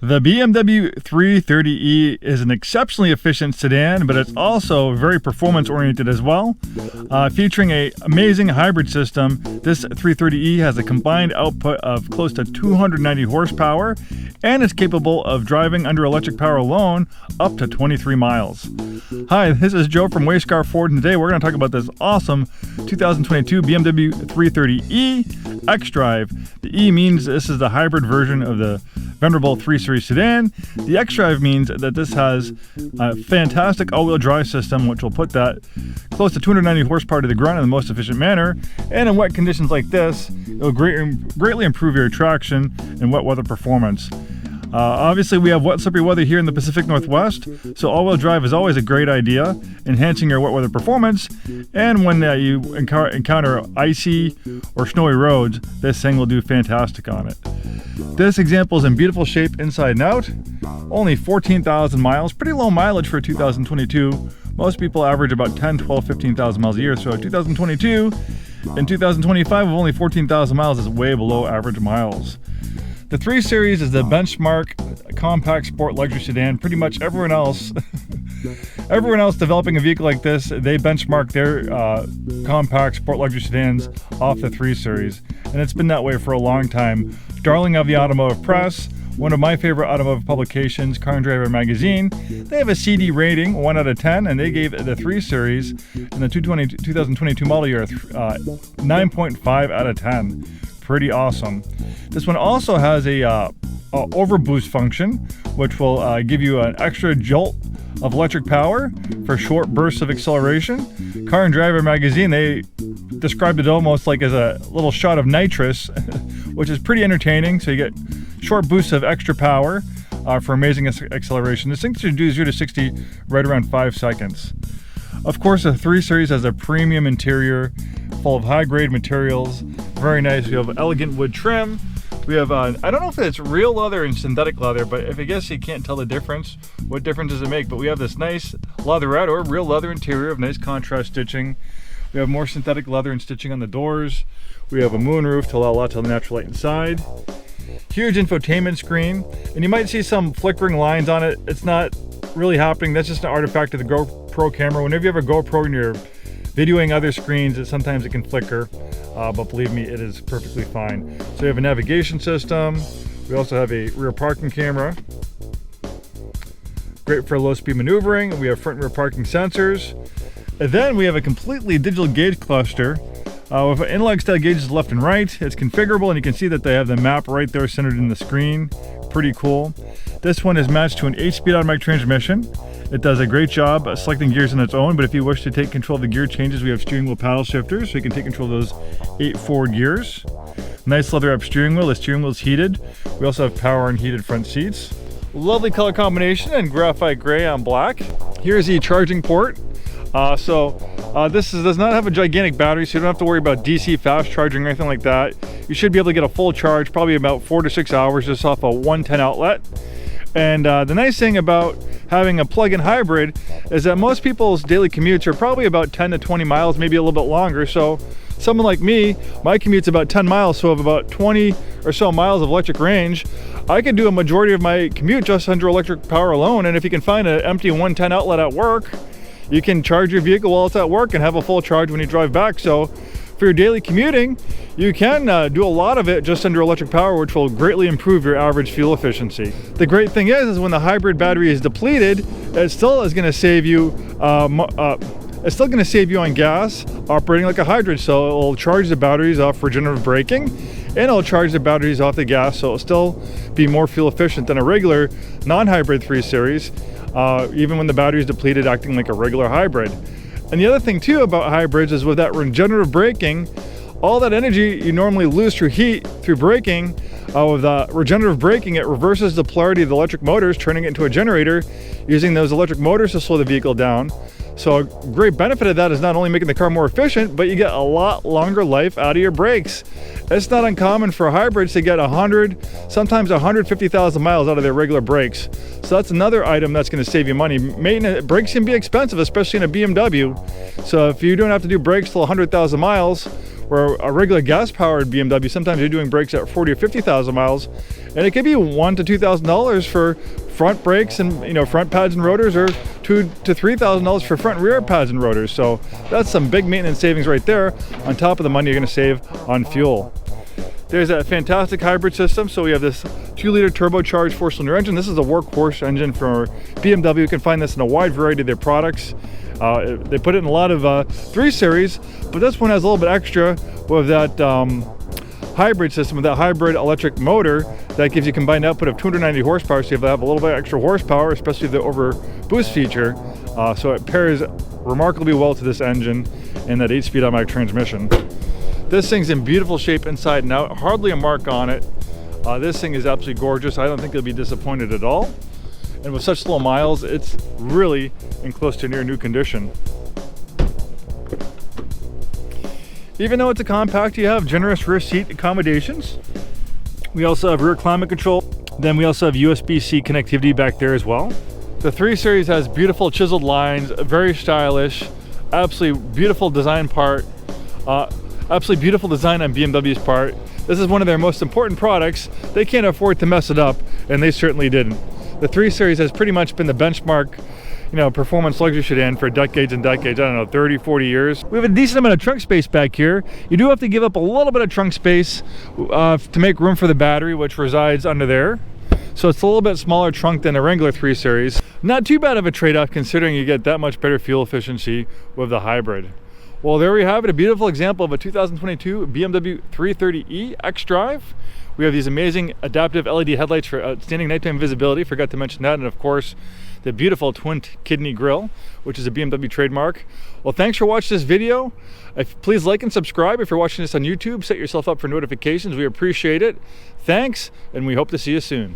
The BMW 330e is an exceptionally efficient sedan, but it's also very performance-oriented as well. Featuring an amazing hybrid system, this 330e has a combined output of close to 290 horsepower and is capable of driving under electric power alone up to 23 miles. Hi, this is Joe from Scarff Ford, and today we're going to talk about this awesome 2022 BMW 330e xDrive. The E means this is the hybrid version of the venerable 3 Series sedan. The xDrive means that this has a fantastic all-wheel drive system, which will put that close to 290 horsepower to the ground in the most efficient manner. And in wet conditions like this, it will greatly improve your traction and wet weather performance. Obviously, we have wet, slippery weather here in the Pacific Northwest, so all-wheel drive is always a great idea, enhancing your wet weather performance. And when you encounter icy or snowy roads, this thing will do fantastic on it. This example is in beautiful shape inside and out. Only 14,000 miles, pretty low mileage for 2022. Most people average about 10, 12, 15,000 miles a year. So 2022 and 2025 with only 14,000 miles is way below average miles. The 3 Series is the benchmark compact sport luxury sedan. Pretty much everyone else developing a vehicle like this, they benchmark their compact sport luxury sedans off the 3 Series. And it's been that way for a long time. Darling of the automotive press, one of my favorite automotive publications, Car and Driver magazine, they have a CD rating, 1 out of 10, and they gave the 3 Series in the 2022 model year 9.5 out of 10. Pretty awesome. This one also has a overboost function, which will give you an extra jolt of electric power for short bursts of acceleration. Car and Driver magazine, they described it almost like as a little shot of nitrous, which is pretty entertaining. So you get short boosts of extra power for amazing acceleration. This thing should do 0 to 60 right around 5 seconds. Of course, the 3 Series has a premium interior full of high-grade materials. Very nice. We have elegant wood trim. We have, I don't know if it's real leather and synthetic leather, but if I guess you can't tell the difference, what difference does it make? But we have this nice leatherette or real leather interior of nice contrast stitching. We have more synthetic leather and stitching on the doors. We have a moonroof to allow lots of natural light inside. Huge infotainment screen, and you might see some flickering lines on it. It's not really happening. That's just an artifact of the GoPro camera. Whenever you have a GoPro and you're videoing other screens, sometimes it can flicker, but believe me, it is perfectly fine. So we have a navigation system. We also have a rear parking camera. Great for low-speed maneuvering. We have front and rear parking sensors. And then we have a completely digital gauge cluster with analog style gauges left and right. It's configurable, and you can see that they have the map right there centered in the screen. Pretty cool. This one is matched to an 8-speed automatic transmission. It does a great job selecting gears on its own, but if you wish to take control of the gear changes, we have steering wheel paddle shifters, so you can take control of those 8 forward gears. Nice leather up steering wheel. The steering wheel is heated. We also have power and heated front seats. Lovely color combination in graphite gray on black. Here's the charging port. This does not have a gigantic battery, so you don't have to worry about DC fast charging or anything like that. You should be able to get a full charge, probably about 4 to 6 hours just off a 110 outlet. And the nice thing about having a plug-in hybrid is that most people's daily commutes are probably about 10 to 20 miles, maybe a little bit longer. So someone like me, my commute's about 10 miles, so I have about 20 or so miles of electric range. I can do a majority of my commute just under electric power alone, and if you can find an empty 110 outlet at work, you can charge your vehicle while it's at work and have a full charge when you drive back. So for your daily commuting, you can do a lot of it just under electric power, which will greatly improve your average fuel efficiency. The great thing is when the hybrid battery is depleted, it still is going to save you. It's still going to save you on gas operating like a hybrid. So it will charge the batteries off regenerative braking, and it'll charge the batteries off the gas. So it'll still be more fuel efficient than a regular non-hybrid 3 Series, even when the battery is depleted, acting like a regular hybrid. And the other thing too about hybrids is with that regenerative braking, all that energy you normally lose through heat, through braking, with regenerative braking, it reverses the polarity of the electric motors, turning it into a generator, using those electric motors to slow the vehicle down. So a great benefit of that is not only making the car more efficient, but you get a lot longer life out of your brakes. It's not uncommon for hybrids to get 100, sometimes 150,000 miles out of their regular brakes. So that's another item that's going to save you money. Maintenance brakes can be expensive, especially in a BMW. So if you don't have to do brakes till 100,000 miles, Where a regular gas-powered BMW, sometimes you're doing brakes at 40 or 50,000 miles, and it could be $1,000 to $2,000 for front brakes and front pads and rotors, or $2,000 to $3,000 for front and rear pads and rotors. So that's some big maintenance savings right there, on top of the money you're going to save on fuel. There's a fantastic hybrid system. So we have this 2-liter turbocharged 4-cylinder engine. This is a workhorse engine for BMW. You can find this in a wide variety of their products. They put it in a lot of 3 Series, but this one has a little bit extra with that hybrid system, with that hybrid electric motor that gives you combined output of 290 horsepower. So you have a little bit extra horsepower, especially the over boost feature. So it pairs remarkably well to this engine and that 8-speed automatic transmission. This thing's in beautiful shape inside and out, hardly a mark on it. This thing is absolutely gorgeous. I don't think you'll be disappointed at all. And with such low miles, it's really in close to near new condition. Even though it's a compact, you have generous rear seat accommodations. We also have rear climate control. Then we also have USB-C connectivity back there as well. The 3 Series has beautiful chiseled lines, very stylish, absolutely beautiful design part. Absolutely beautiful design on BMW's part. This is one of their most important products. They can't afford to mess it up, and they certainly didn't. The 3 Series has pretty much been the benchmark, performance luxury sedan for decades and decades. I don't know, 30, 40 years. We have a decent amount of trunk space back here. You do have to give up a little bit of trunk space to make room for the battery, which resides under there. So it's a little bit smaller trunk than a regular 3 Series. Not too bad of a trade-off considering you get that much better fuel efficiency with the hybrid. Well, there we have it, a beautiful example of a 2022 BMW 330e xDrive. We have these amazing adaptive LED headlights for outstanding nighttime visibility, forgot to mention that, and of course, the beautiful twin kidney grille, which is a BMW trademark. Well, thanks for watching this video. Please like and subscribe if you're watching this on YouTube. Set yourself up for notifications. We appreciate it. Thanks, and we hope to see you soon.